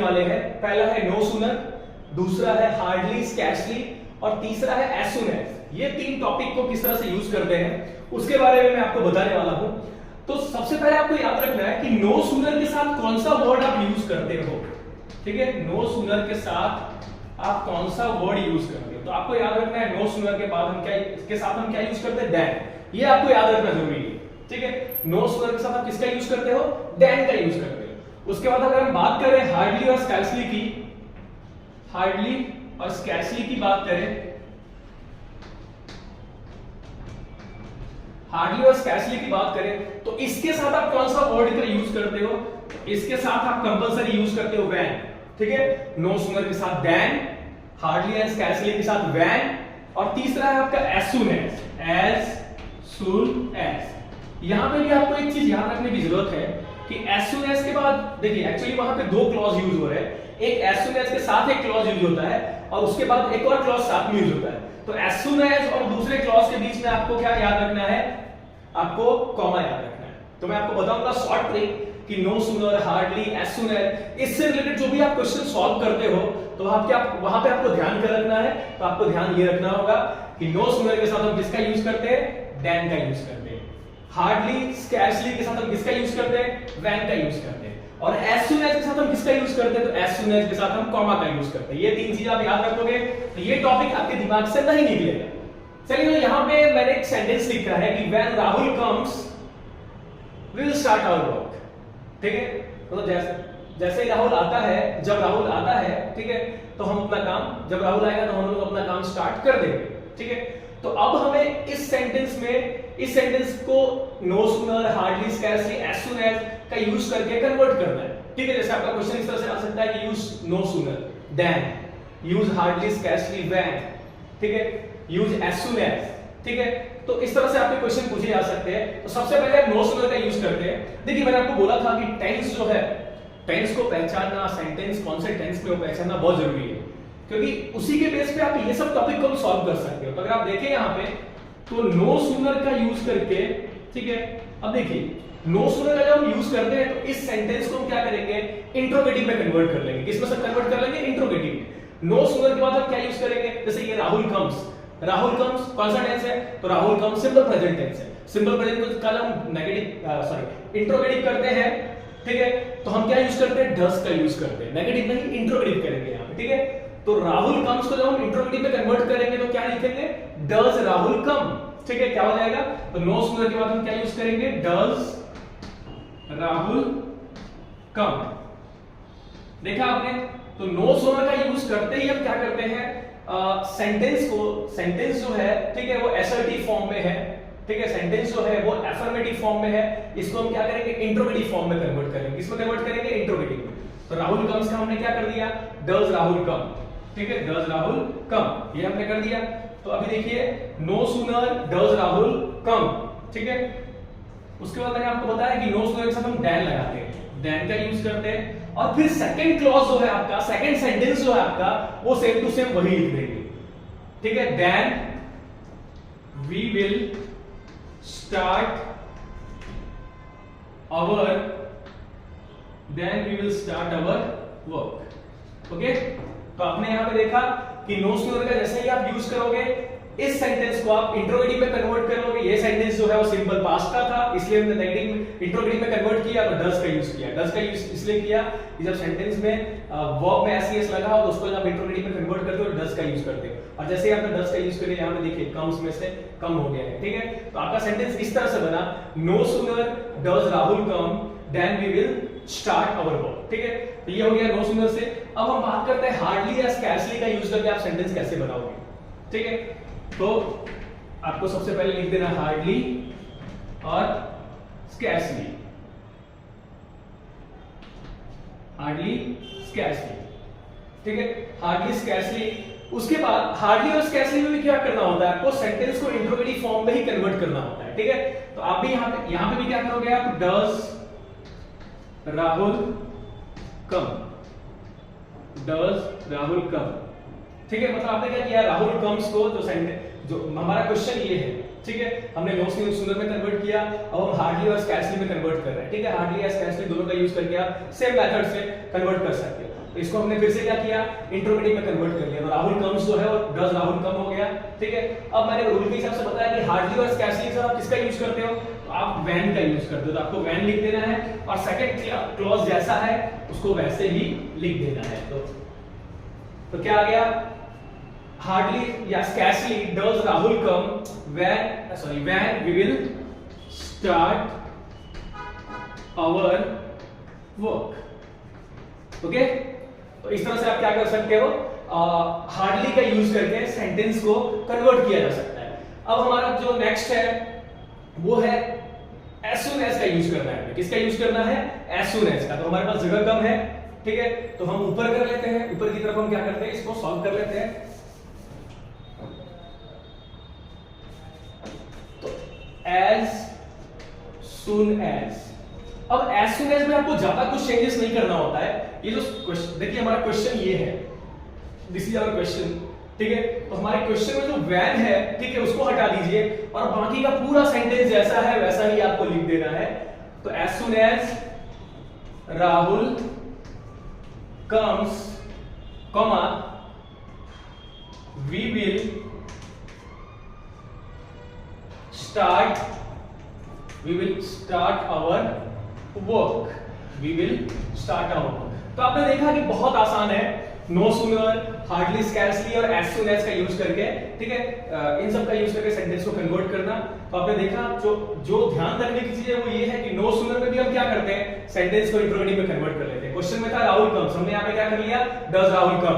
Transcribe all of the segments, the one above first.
वाले हैं। पहला है नो सूनर, दूसरा है हार्डली स्कैर्सली और तीसरा है एज सून एज। ये तीन टॉपिक को किस तरह से यूज करते हैं उसके बारे में मैं आपको बताने वाला हूं। तो सबसे पहले आपको याद रखना है कि नो सूनर के साथ कौन सा वर्ड आप यूज करते हो। ठीक है, नो सूनर के साथ आप कौन सा वर्ड यूज करते हो। तो आपको याद रखना है नो सूनर के बाद हम क्या, इसके साथ हम क्या यूज करते हैं, देन। ये आपको याद रखना जरूरी है। ठीक है, नो सूनर के साथ आप किसका यूज करते हो, देन का यूज करते हो। उसके बाद अगर हम बात करें हार्डली और स्कैर्सली की, हार्डली और स्कैर्सली की बात करें, हार्डली और स्कैर्सली की बात करें तो इसके साथ आप कौन सा वर्ड का यूज करते हो। इसके साथ आप कंपलसरी यूज करते हो व्हेन। ठीक है, नो सूनर के साथ देन, हार्डली एंड स्कैर्सली के साथ व्हेन, और तीसरा है आपका as soon as, as soon as. यहां पे भी आपको एक चीज याद रखने की जरूरत है कि एज सून एज के बाद देखिए एक्चुअली वहां पे दो क्लॉज यूज हो रहे हैं। एक एज सून एज के साथ एक क्लॉज यूज होता है और उसके बाद एक और क्लॉज साथ में यूज होता है। तो एज सून एज और दूसरे क्लॉज के बीच में आपको क्या याद रखना है, आपको कॉमा याद रखना है। तो मैं आपको बताऊंगा शॉर्ट ट्रिक कि no sooner, hardly, as soon as, इससे रिलेटेड जो भी आप क्वेश्चन सॉल्व करते हो तो वहां पे आपको ध्यान क्या रखना है। तो आपको ध्यान ये रखना होगा कि नो सूनर के साथ हम किसका यूज करते हैं, देन का यूज करते हैं। हार्डली स्कैर्सली के साथ हम किसका यूज करते हैं, व्हेन का यूज करते हैं। और एज सून एज के साथ हम किसका यूज करते हैं, तो एज सून एज के साथ हम कॉमा का यूज करते हैं। ये तीन चीज आप याद रखोगे तो ये टॉपिक आपके दिमाग से नहीं निकलेगा। चलिए तो यहां पे मैंने एक सेंटेंस लिखा है कि when Rahul comes we will start our work. ठीक है, तो जैसे ही राहुल आता है, जब राहुल आता है, ठीक है, तो हम अपना काम, जब राहुल आएगा तो हम लोग अपना काम स्टार्ट कर देंगे। ठीक है, तो अब हमें इस सेंटेंस को no sooner, hardly, scarcely, as soon as का यूज करके कन्वर्ट करना है। ठीक है, जैसे आपका क्वेश्चन इस तरह से आ सकता है कि use no sooner, then, use hardly, scarcely, when, ठीक है, यूज एज सून एज। ठीक है, तो इस तरह से आपके क्वेश्चन पूछे जा सकते हैं। तो सबसे पहले आप नो सूनर का यूज करते हैं। देखिए मैंने आपको बोला था कि टेंस जो है, टेंस को पहचानना, सेंटेंस कौन से टेंस में वो पहचानना बहुत जरूरी है, क्योंकि उसी के बेस पे आप ये सब टॉपिक को सॉल्व कर सकते हो। तो अगर आप देखें यहाँ पे तो नो सूनर का यूज करके, ठीक है, अब देखिए नो सूनर का जब हम यूज करते हैं तो इस सेंटेंस को हम क्या करेंगे, इंट्रोगेटिव में कन्वर्ट कर लेंगे। किसमें से कन्वर्ट कर लेंगे, इंट्रोगेटिव। नो सूनर के बाद हम क्या यूज करेंगे, जैसे ये राहुल कम्स, राहुल कम्स कौन सा टेंस है, तो Rahul comes simple present tense है। सिंपल प्रेजेंट का हम नेगेटिव इंट्रोगेटिव करते हैं, ठीक है, तो हम क्या यूज करते हैं, डज का यूज करते हैं, नेगेटिव नहीं इंट्रोगेटिव करेंगे यहाँ पे। ठीक है, तो राहुल कम्स को जब हम इंट्रोगेटिव में कन्वर्ट करेंगे तो क्या लिखेंगे, डज राहुल कम। ठीक है, क्या हो जाएगा, तो नो सूनर के बाद हम क्या यूज करेंगे, डज राहुल कम। देखा आपने, तो नो सूनर का यूज करते ही हम क्या करते हैं, सेंटेंस जो है, ठीक है, वो असर्टिव फॉर्म में है। ठीक है, सेंटेंस जो है वो अफर्मेटिव फॉर्म में है, इसको हम क्या करेंगे, इंट्रोगेटिव फॉर्म में कन्वर्ट करेंगे। किसमें कन्वर्ट करेंगे, इंट्रोगेटिव में। तो राहुल कम्स का हमने क्या कर दिया, डज राहुल कम। ठीक है, डज राहुल कम, ये हमने कर दिया। तो अभी देखिए no sooner, does Rahul come. ठीक है, उसके बाद मैंने आपको बताया कि नो सूनर के साथ हम देन लगाते हैं, देन का यूज करते हैं। और फिर सेकंड क्लॉज जो है आपका, सेकंड सेंटेंस जो है आपका, वो सेम टू सेम वही लिख देंगे। ठीक है, then we will start our work. Okay, तो आपने यहां पे देखा कि नो सूनर का जैसे ही आप यूज करोगे, इस सेंटेंस को आप इंट्रोगेटिव में कन्वर्ट करोगे। ये सेंटेंस जो है वो सिंपल पास्ट का था, इसलिए हमने नेगेटिव इंट्रोगेटिव में कन्वर्ट किया, तो डज का यूज किया। डज का यूज इसलिए किया कि जब सेंटेंस में वर्ब में एस लगा हो तो उसको जब इंट्रोगेटिव में कन्वर्ट करते हो डज का यूज करते हो। और जैसे ही आपने डज का यूज किया, यहां पे देखिए कम्स में से कम हो गया है। ठीक है, तो आपका सेंटेंस इस तरह से बना, no sooner does Rahul come, then we will start our work. ठीक है, तो ये हो गया नो सूनर से। अब हम बात करते हैं हार्डली या स्कैर्सली का यूज करके आप सेंटेंस कैसे बनाओगे। ठीक है, तो आपको सबसे पहले लिख देना हार्डली और स्कैर्सली, हार्डली स्कैर्सली। ठीक है, हार्डली स्कैर्सली। उसके बाद हार्डली और स्कैर्सली में भी क्या करना होता है, आपको सेंटेंस को इंट्रोगेटिव फॉर्म में ही कन्वर्ट करना होता है। ठीक है, तो आप भी यहां पे भी क्या करोगे, आप does Rahul come, does Rahul come. ठीक है, मतलब आपने क्या किया, राहुल कम्स को जो हमारा क्वेश्चन ये है, ठीक है, हमने नो सूनर में कन्वर्ट किया, अब हम हार्डली और स्कैर्सली में कन्वर्ट कर रहे हैं। ठीक है, हार्डली या स्कैर्सली दोनों का यूज करके आप सेम मेथड से कन्वर्ट कर सकते हो। इसको हमने फिर से क्या किया, इंट्रोगेटिव में कन्वर्ट कर लिया। तो राहुल कम्स जो है वो डज राहुल कम हो गया, ठीक है। अब मैंने रूल के हिसाब से बताया कि हार्डली और स्कैर्सली के साथ आप किसका यूज करते हो, तो आप व्हेन का यूज करते हो, तो आपको व्हेन लिख देना है और सेकंड क्लॉज जैसा है उसको वैसे ही लिख देना है। तो क्या आ गया, हार्डली या scarcely does Rahul come when we will start our work. Okay, तो इस तरह से आप क्या कर सकते हो, हार्डली का यूज करके सेंटेंस को कन्वर्ट किया जा सकता है। अब हमारा जो नेक्स्ट है वो है as soon as का यूज करना है। किसका यूज करना है, as soon as का। तो हमारे पास जगह कम है, ठीक है, तो हम ऊपर कर लेते हैं, ऊपर की तरफ हम क्या करते हैं, इसको सॉल्व कर लेते हैं। तो as soon as, अब as soon as में आपको ज्यादा कुछ चेंजेस नहीं करना होता है। ये जो क्वेश्चन देखिए, हमारा क्वेश्चन ये है, दिस इज आवर क्वेश्चन, ठीक है। तो हमारे क्वेश्चन में जो व्हेन है, ठीक है, उसको हटा दीजिए और बाकी का पूरा सेंटेंस जैसा है वैसा ही आपको लिख देना है। तो as soon as Rahul comes, comma, we will start our work, we will start our work। तो आपने देखा कि बहुत आसान है, नो सूनर, हार्डली, स्कैर्सली और एज सून एज का यूज करके, ठीक है, इन सब का यूज करके सेंटेंस को कन्वर्ट करना। तो आपने देखा जो ध्यान रखने की चीज है वो ये है कि नो सूनर में भी हम क्या करते हैं, सेंटेंस को इंट्रोगेटिव में कन्वर्ट कर लेते हैं। क्वेश्चन में था राहुल कम्स, हमने यहाँ पे क्या कर लिया, डज राहुल कम,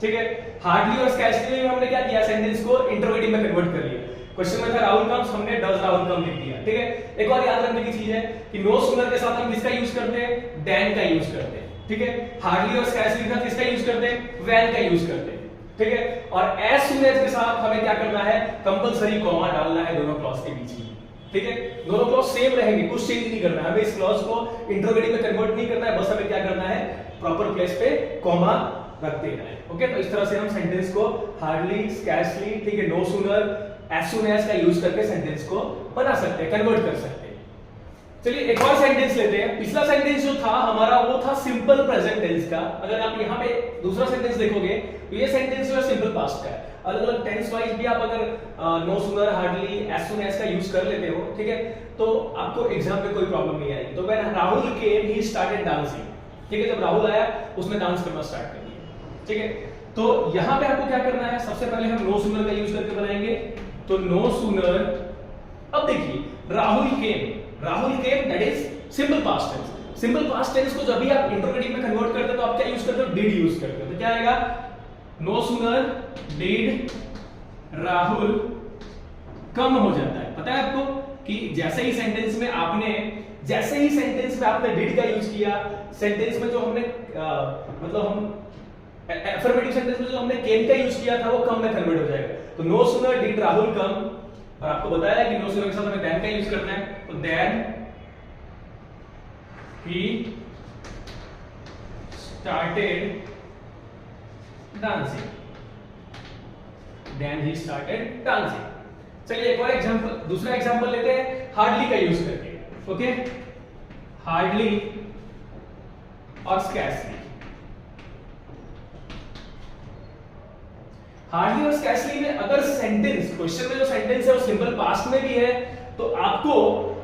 ठीक है। हार्डली और स्कैर्सली में हमने क्या किया, सेंटेंस को इंट्रोगेटिव में कन्वर्ट कर लिया। क्वेश्चन में था राहुल कम्स, हमने डज राहुल कम लिख दिया, ठीक है। एक और याद रखने की चीज है कि नो सूनर के साथ हम किसका यूज करते हैं, देन का यूज करते हैं, ठीक है। हार्डली और स्कैर्सली के साथ किसका यूज करते हैं, व्हेन का यूज करते हैं, ठीक है। और एज सून एज के साथ हमें क्या करना है, कंपलसरी कॉमा डालना है दोनों क्लॉज के बीच में, ठीक है। दोनों क्लॉज सेम रहेंगे, कुछ चेंज नहीं करना है हमें, इस क्लॉज को इंट्रोगेटिव में कन्वर्ट नहीं करना है, बस हमें क्या करना है, प्रॉपर प्लेस पे कॉमा रख देना है। ओके, तो इस तरह से हम सेंटेंस को हार्डली, स्कैर्सली, ठीक है, no sooner, as soon as का यूज करके सेंटेंस को बना सकते हैं, कन्वर्ट कर सकते हैं। चलिए एक और सेंटेंस लेते हैं। पिछला सेंटेंस जो था हमारा वो था सिंपल प्रेजेंट टेंस का। अगर आप यहाँ पे दूसरा सेंटेंस देखोगे तो ये सेंटेंस जो है सिंपल पास्ट का है। अलग अलग टेंस वाइज भी आप अगर no sooner, hardly, as soon as का यूज कर लेते हो, ठीक है, तो आपको एग्जाम में कोई प्रॉब्लम नहीं आएगी। तो when Rahul came he started dancing, ठीक है, जब राहुल आया उसने डांस करना स्टार्ट कर दिया, ठीक है। तो यहाँ पे आपको क्या करना है, सबसे पहले हम नो सूनर का यूज करके बनाएंगे। तो नो सूनर, अब देखिए Rahul came that is simple past tense. Simple past tense को जब भी आप इंट्रोगेटिव में कन्वर्ट करते हो तो आप क्या यूज करते हो, डिड यूज करते हो। तो क्या आएगा, नो सूनर डिड राहुल कम हो जाता है। पता है आपको कि जैसे ही सेंटेंस में आपने डिड का यूज किया, सेंटेंस में जो हमने मतलब हम अफर्मेटिव सेंटेंस में जो हमने केम का यूज किया था वो कम में कन्वर्ट हो जाएगा। तो नो सूनर डिड राहुल कम, और आपको बताया कि नो सूनर के साथ हमें देन का यूज करना है। तो देन ही स्टार्टेड डांसिंग, चलिए एक और एग्जांपल, दूसरा एग्जांपल लेते हैं हार्डली का यूज करके। ओके, हार्डली और स्कैर्सली। हार्डली और स्कैर्सली में अगर सेंटेंस, क्वेश्चन में जो सेंटेंस है वो सिंपल पास्ट में भी है, तो आपको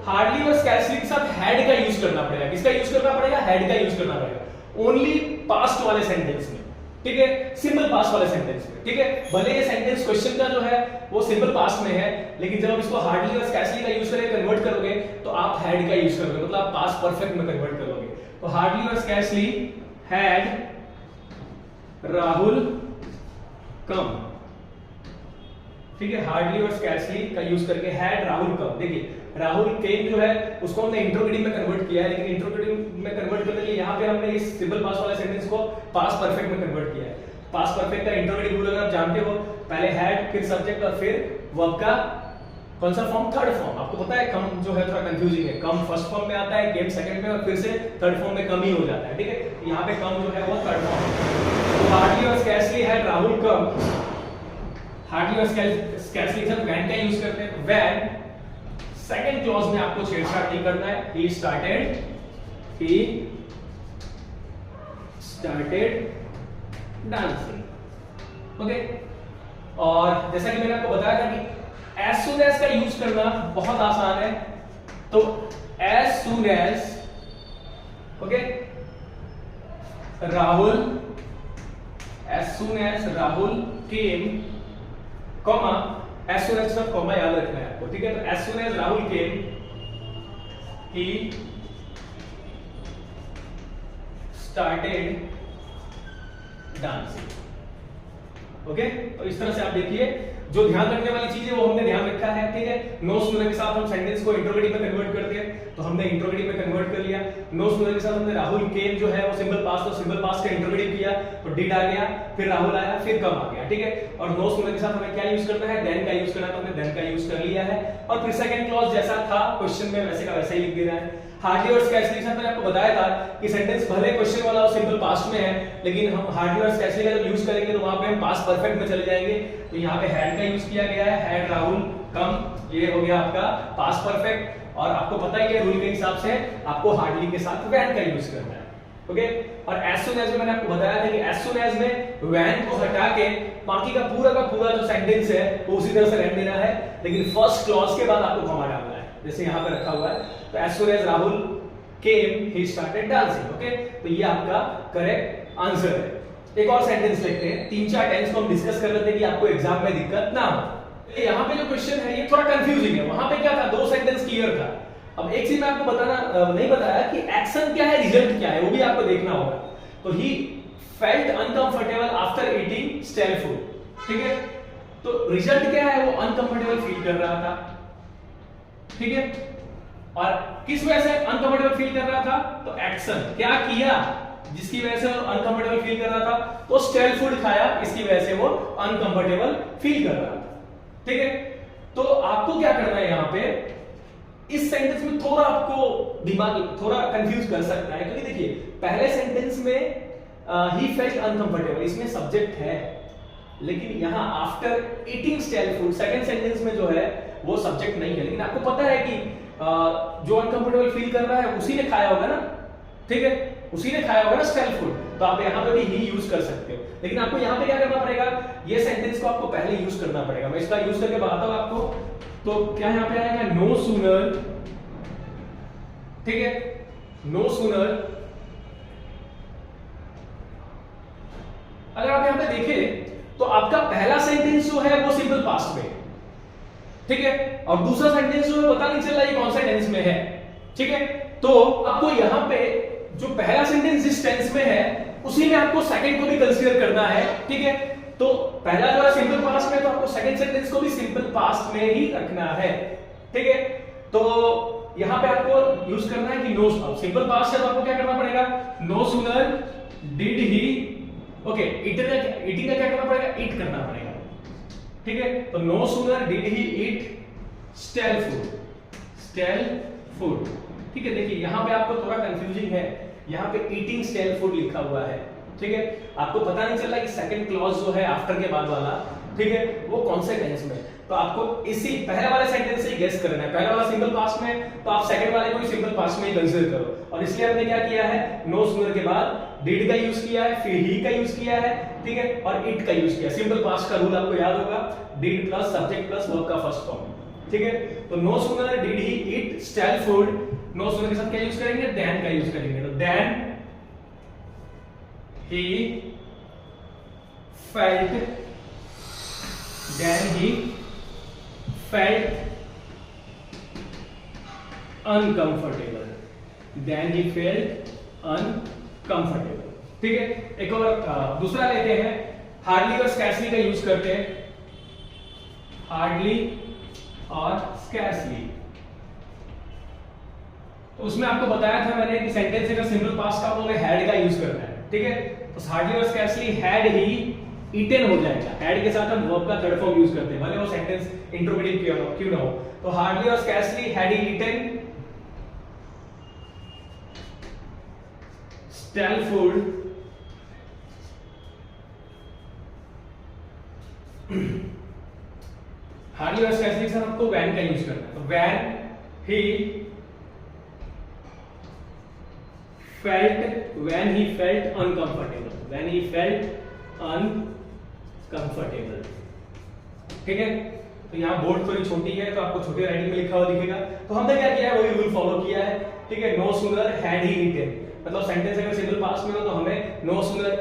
हार्डली और स्कैर्सली के साथ हैड का यूज करना पड़ेगा। किसका यूज करना पड़ेगा, हैड का यूज करना पड़ेगा ओनली पास्ट वाले सेंटेंस में, ठीक है, सिंपल पास्ट वाले सेंटेंस में, ठीक है। भले ये सेंटेंस क्वेश्चन का जो है वो सिंपल पास्ट में है, लेकिन जब आप इसको हार्डली और स्कैर्सली का यूज करके कन्वर्ट करोगे तो आप हैड का यूज करोगे, मतलब आप पास्ट परफेक्ट में कन्वर्ट करोगे। तो हार्डली और स्कैर्सली हैड राहुल कम, ठीक है, हार्डली और स्कैर्सली का यूज करके हैड राहुल कम। देखिए राहुल केम जो है उसको हमने इंट्रोगेटिव में कन्वर्ट किया है, लेकिन इंट्रोगेटिव में कन्वर्ट करने के लिए यहाँ पे हमने इस सिंपल पास्ट वाले सेंटेंस को पास्ट परफेक्ट में कन्वर्ट किया है। पास्ट परफेक्ट का इंट्रोगेटिव रूल अगर आप जानते हो, पहले हैड, फिर सब्जेक्ट और फिर वर्ब का कौन सा फॉर्म, थर्ड फॉर्म। आपको पता है कम जो है थोड़ा कंफ्यूजिंग है, कम फर्स्ट फॉर्म में आता है, केम सेकंड में, और फिर से थर्ड फॉर्म में कम ही हो जाता है, ठीक है। यहाँ पे कम जो है वो थर्ड फॉर्म है। तो हार्डली और scarcely had Rahul come, hardly और स्कैर्सली के साथ व्हेन का यूज करते हैं। व्हेन सेकंड क्लॉज में आपको छेड़छाड़ नहीं करना है, he स्टार्टेड डांसिंग। ओके, और जैसा कि मैंने आपको बताया था कि एज सून एज का यूज करना बहुत आसान है। तो as soon as, okay, Rahul, as soon as Rahul came, comma, as soon as सब कॉमा याद रखना है आपको, ठीक है। तो as soon as Rahul came he started dancing. Okay, तो इस तरह से आप देखिए, जो ध्यान रखने वाली चीज है वो हमने ध्यान रखा है, ठीक है। नो सुनर के साथ हम सेंटेंस को इंट्रोगेटिव में कन्वर्ट करते हैं, तो हमने इंट्रोगेटिव में कन्वर्ट कर लिया। नो सुनर के साथ हमने राहुल केम जो है वो सिंपल पास्ट, तो सिंपल पास्ट का इंट्रोगेटिव किया, तो डिड आ गया, फिर राहुल आया, फिर कम आ गया, ठीक है। और नो सुनर के साथ हमें क्या यूज करना है, देन का यूज करना है, तो हमने देन का यूज कर लिया है। और फिर सेकंड क्लॉज जैसा था क्वेश्चन में वैसे का वैसा ही लिख देना है। हार्डली और स्कैर्सली के साथ मैंने आपको बताया था कि सेंटेंस भले क्वेश्चन वाला और सिंपल पास्ट में है, लेकिन हम हार्डली और स्कैर्सली का जब यूज करेंगे तो वहां पे हम पास्ट परफेक्ट में चले जाएंगे। तो यहाँ पे हैड का यूज किया गया है, हैड राहुल कम, ये हो गया आपका पास्ट परफेक्ट। और आपको पता ही है रूल के हिसाब से आपको हार्डली के साथ वैन का यूज करना है। ओके, और एज सून एज में मैंने आपको बताया था कि एज सून एज में वैन को हटा के बाकी का पूरा जो सेंटेंस है वो उसी तरह से रहने देना है, लेकिन फर्स्ट क्लॉज के बाद आपको कॉमा डालना है, जैसे यहाँ पे रखा हुआ है। तो as soon as Rahul came he started dancing. Okay, तो ये आपका करेक्ट आंसर है। एक और सेंटेंस लिखते हैं, 3-4 टेंस को हम डिस्कस कर रहे थे कि आपको एग्जाम में दिक्कत ना हो। यहाँ पे जो क्वेश्चन है ये थोड़ा कंफ्यूजिंग है, वहां पे क्या था, 2 सेंटेंस क्लियर था। अब एक चीज मैं आपको बताना नहीं बताया कि एक्शन क्या है, रिजल्ट क्या है, वो भी आपको देखना होगा। तो ही felt uncomfortable after eating stele food, ठीक है। तो रिजल्ट क्या है, वो अनकंफर्टेबल फील कर रहा था, ठीक है। और किस वजह से अनकंफर्टेबल फील कर रहा था, तो एक्शन क्या किया जिसकी वजह से वो अनकंफर्टेबल फील कर रहा था, तो स्टेल फूड खाया, इसकी वजह से वो अनकंफर्टेबल फील कर रहा था, ठीक है। तो आपको क्या करना है, यहाँ पे इस सेंटेंस में थोड़ा आपको दिमाग थोड़ा कंफ्यूज कर सकता है, क्योंकि देखिए पहले सेंटेंस में ही फेल्ट अनकंफर्टेबल, इसमें सब्जेक्ट है, लेकिन यहाँ after eating stele food second sentence में जो है वो सब्जेक्ट नहीं है, लेकिन आपको पता है कि जो अनकंफर्टेबल फील कर रहा है उसी ने खाया होगा ना, ठीक है, उसी ने खाया होगा ना स्टेल फूड। तो आप यहाँ पे भी ही यूज कर सकते हो, लेकिन आपको यहाँ पे क्या करना पड़ेगा, ये सेंटेंस को आपको पहले यूज करना पड़ेगा। मैं इसका यूज करके बताता हूँ आपको। तो क्या यहाँ पे आएगा, नो सूनर, ठीक है, नो सूनर। अगर आप यहाँ पे देखें तो आपका पहला सेंटेंस जो है वो सिंपल पास्ट में, ठीक है, और दूसरा सेंटेंस जो है पता नहीं चल रहा ये कौन सा टेंस में है, ठीक है। तो आपको यहाँ पे जो पहला सेंटेंस जिस टेंस में है उसी में आपको सेकंड को भी कंसीडर करना है, ठीक है। तो पहला जो है सिंपल पास्ट में, तो आपको सेकंड सेंटेंस को भी सिंपल पास्ट में ही रखना है, ठीक है। तो यहाँ पे आपको यूज करना है कि नो, सिंपल पास्ट है तो आपको क्या करना पड़ेगा, no sooner did he, okay, eating का क्या करना पड़ेगा, ईट करना पड़ेगा, ठीक है। तो no sooner did he eat stale food, ठीक है। देखिए यहाँ पे आपको थोड़ा कंफ्यूजिंग है, यहाँ पे ईटिंग स्टेल फूड लिखा हुआ है, ठीक है। आपको पता नहीं चल रहा कि सेकंड क्लॉज जो है आफ्टर के बाद वाला, ठीक है, वो कौन से टेंस में। तो आपको इसी पहले वाले सेंटेंस से ही गेस करना है। पहला वाला सिंपल पास्ट में, तो आप सेकंड वाले को भी सिंपल पास्ट में ही कंसीडर करो। और इसलिए हमने क्या किया है, नो सूनर के बाद डिड का यूज किया है, फिर ही का यूज किया है, ठीक है, और इट का यूज किया। सिंपल पास्ट का रूल आपको याद होगा, did plus subject plus verb का फर्स्ट फॉर्म, ठीक है। तो no sooner did he eat stale food, no sooner के साथ क्या यूज करेंगे, देन का यूज करेंगे। तो देन he felt uncomfortable, ठीक है। एक और दूसरा लेते हैं, हार्डली और स्कैर्सली का यूज करते हैं, हार्डली और स्कैर्सली। तो उसमें आपको बताया था मैंने कि सेंटेंस अगर सिंपल पास्ट का हो तो हैड का यूज करना है, ठीक है। तो हार्डली और स्कैर्सली हैड ही ईटन हो जाएगा, हैड के साथ हम वर्ब का थर्ड फॉर्म यूज करते हैं, भले वो सेंटेंस इंट्रोगेटिव क्यों ना हो। तो हार्डली और scarcely had he eaten stale food, hardly और स्कैर्सली के साथ आपको वैन का यूज करना है। तो when he felt when he felt uncomfortable, when he felt uncomfortable। ठीक है, तो यहाँ बोर्ड थोड़ी छोटी है तो आपको छोटी राइटिंग में लिखा हुआ दिखेगा। तो हमने क्या किया है, वही रूल फॉलो किया है। ठीक है, no sooner had he eaten, मतलब सेंटेंस अगर सिंपल पास्ट में हो तो हमें नो सूनर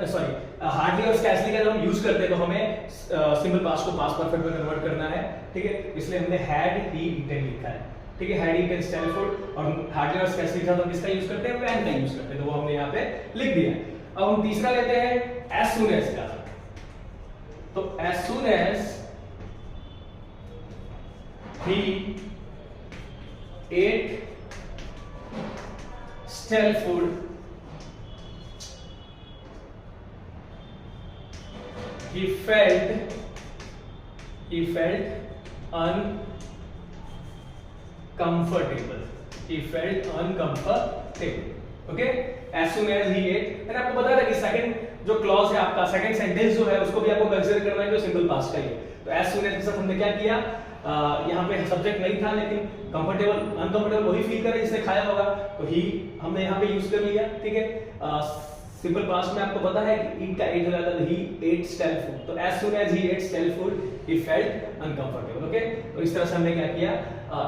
हार्डली और स्कैर्सली का जब हम यूज करते हैं तो हमें सिंपल पास्ट को पास्ट परफेक्ट में कन्वर्ट करना है। ठीक है, इसलिए हमने हैड ही ईटन लिखा है। ठीक है, हैड ईटन स्टेल फूड, और हार्डली और स्कैर्सली के साथ हम किसका यूज करते हैं, व्हेन का यूज करते हैं, तो वो हमने यहाँ पे लिख दिया। अब हम तीसरा लेते हैं एज सून एज का। तो as soon as he ate stale food, he felt uncomfortable, he felt uncomfortable। Okay, as soon as he ate, मैंने आपको बताया था कि सेकंड जो क्लॉज है आपका, सेकंड सेंटेंस जो है उसको भी आपको कंसीडर करना है जो सिंपल पास्ट का ही है। तो as soon as के साथ हमने क्या किया, यहाँ पे सब्जेक्ट नहीं था लेकिन कंफर्टेबल अनकंफर्टेबल वही फील करे जिसने खाया होगा, तो ही हमने यहाँ पे यूज कर लिया। ठीक है, सिंपल पास्ट में आपको पता है कि ईट का एट हो जाता है, ही एट स्टेल फूड, तो as soon as he ate stale food he felt uncomfortable. Okay, तो इस तरह से हमने क्या किया,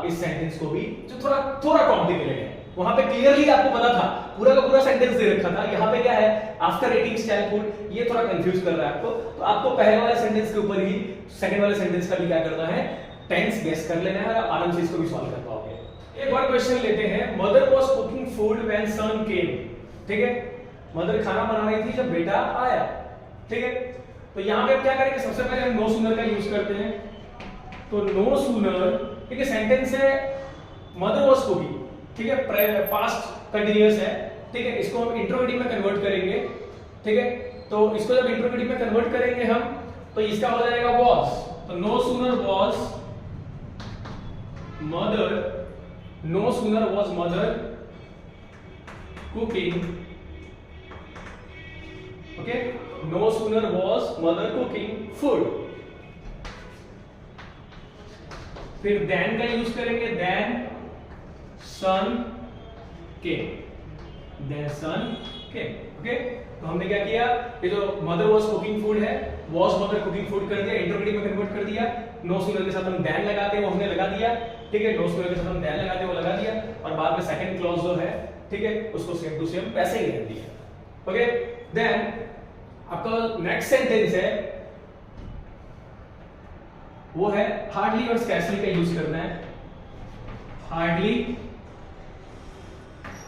इस सेंटेंस को भी जो थोड़ा कॉम्प्लिकेटेड है, वहां पे क्लियरली आपको पता था, पूरा का पूरा सेंटेंस दे रखा था, यहाँ पे क्या है, आफ्टर ईटिंग स्टेल फूड, ये थोड़ा कंफ्यूज कर रहा है आपको। तो आपको पहले वाले सेंटेंस के ऊपर ही सेकंड वाले सेंटेंस का भी क्या करना है, टेंस गेस कर लेना है, और आराम से इसको भी सॉल्व कर पाओगे। एक और क्वेश्चन लेते हैं, mother was cooking food when son came. ठीक है, मदर खाना बना रही थी जब बेटा आया। ठीक है, तो यहाँ पे क्या करेंगे, सबसे पहले हम नो सूनर का यूज करते हैं। तो नो सूनर, ठीक है, सेंटेंस है मदर वाज कुकिंग, ठीक है, पास्ट कंटीन्यूअस है। ठीक है, इसको हम इंट्रोगेटिव में कन्वर्ट करेंगे। ठीक है, तो इसको जब इंट्रोगेटिव में कन्वर्ट करेंगे हम, तो इसका हो जाएगा वाज। तो no sooner was mother, no sooner was mother cooking, okay, no sooner was mother cooking food। फिर then का यूज करेंगे, then son came, then son came। Okay, तो हमने क्या किया, ये जो मदर वाज कुकिंग फूड है, वाज मदर कुकिंग फूड कर दिया, इंट्रोगेटिव में कन्वर्ट कर दिया। नो सूनर के साथ हम then लगाते हैं, वो हमने लगा दिया। ठीक है, नो सूनर के साथ हम then लगाते हैं, वो लगा दिया, और बाद में सेकंड क्लॉज जो है, ठीक है, उसको सेम टू सेम वैसे ही रख दिया। ओके, देन आपका नेक्स्ट सेंटेंस है, वो है हार्डली और स्कैर्सली का यूज करना है। हार्डली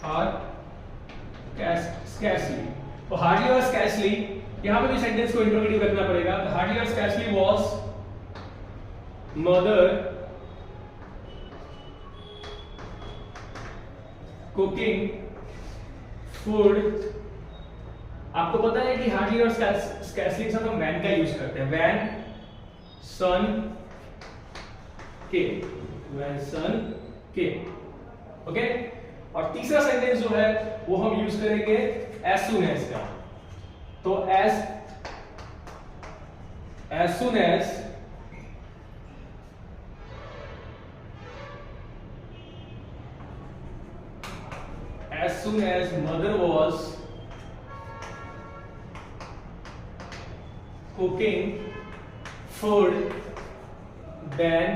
और स्कैर्सली, तो हार्डली और स्कैर्सली, यहां पे भी सेंटेंस को इंट्रोगेटिव रखना पड़ेगा। तो हार्डली और scarcely was mother cooking food. आपको पता है कि हार्डली और स्कैर्सली के साथ हम व्हेन का यूज करते हैं, when son came, when son came. Okay, और तीसरा सेंटेंस जो है वो हम यूज करेंगे एज सून एज का। तो as soon as as soon as mother was cooking food, then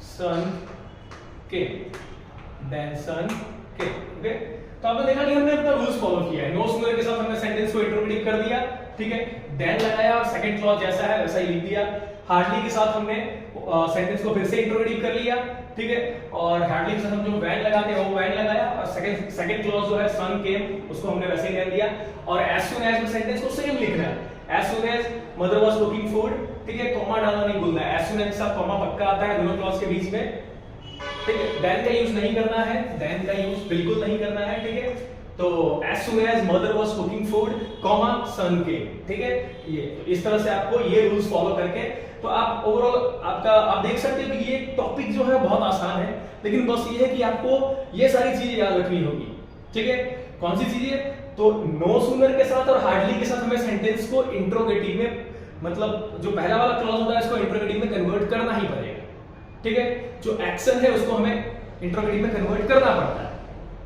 son came, okay. तो आपने देखा कि हमने अपना रूल्स फॉलो किया है। नो सूनर के साथ हमने सेंटेंस को इंट्रोगेटिव कर दिया, ठीक है, देन लगाया और सेकंड क्लॉज जैसा है वैसा ही लिख दिया। हार्डली के साथ हमने सेंटेंस को फिर से इंट्रोगेटिव कर लिया, ठीक है, और हार्डली के साथ हम जो व्हेन लगाते हैं वो व्हेन लगाया, और सेकंड क्लॉज जो है सन केम उसको हमने वैसे ही रख दिया। और एज सून एज में सेंटेंस को सेम लिखना है, as soon as mother was cooking food, ठीक है, कॉमा डालना नहीं भूलना है। एज सून एज के साथ कॉमा पक्का आता है दोनों क्लॉज के बीच में, ठीक है। देन का यूज नहीं करना है, देन का यूज बिल्कुल नहीं करना है, ठीक है। तो as soon as mother was cooking food, comma son के, ठीक है। ये इस तरह से आपको ये रूल्स फॉलो करके तो आप ओवरऑल आप देख सकते हो कि ये टॉपिक जो है बहुत आसान है, लेकिन बस ये है कि आपको ये सारी चीजें याद रखनी होगी, ठीक है। कौन सी चीजें? तो नो सूनर के साथ और हार्डली के साथ हमें सेंटेंस को इंट्रोगेटिव में, मतलब जो पहला वाला क्लॉज होता है इसको इंट्रोगेटिव में कन्वर्ट करना ही पड़ेगा, ठीक है। जो एक्शन है उसको हमें इंट्रोगेटिव में कन्वर्ट करना पड़ता है,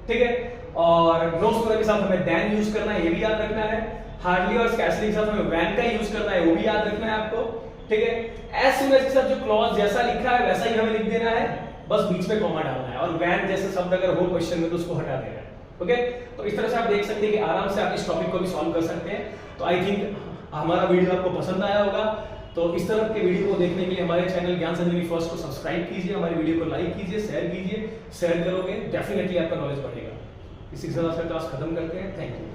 ठीक है। और नो स्मोकर के साथ हमें देन यूज करना है, ये भी याद रखना है। हार्डली और स्कैर्सली के साथ हमें व्हेन का यूज करना है, वो भी याद रखना है आपको, ठीक है। एज सून एज के साथ जो क्लॉज जैसा लिखा है वैसा ही हमें लिख देना है, बस बीच में कॉमा डालना है। और व्हेन जैसे शब्द अगर हो क्वेश्चन में तो उसको हटा देना है, ओके। तो इस तरह से आप देख सकते हैं कि आराम से आप इस टॉपिक को भी सॉल्व कर सकते हैं। तो आई थिंक हमारा वीडियो आपको पसंद आया होगा। तो इस तरह के वीडियो को देखने के लिए हमारे चैनल ज्ञान संजीवनी फर्स्ट को सब्सक्राइब कीजिए, हमारे वीडियो को लाइक कीजिए, शेयर कीजिए। शेयर करोगे डेफिनेटली आपका नॉलेज बढ़ेगा। इसी के साथ क्लास खत्म करते हैं। Thank you.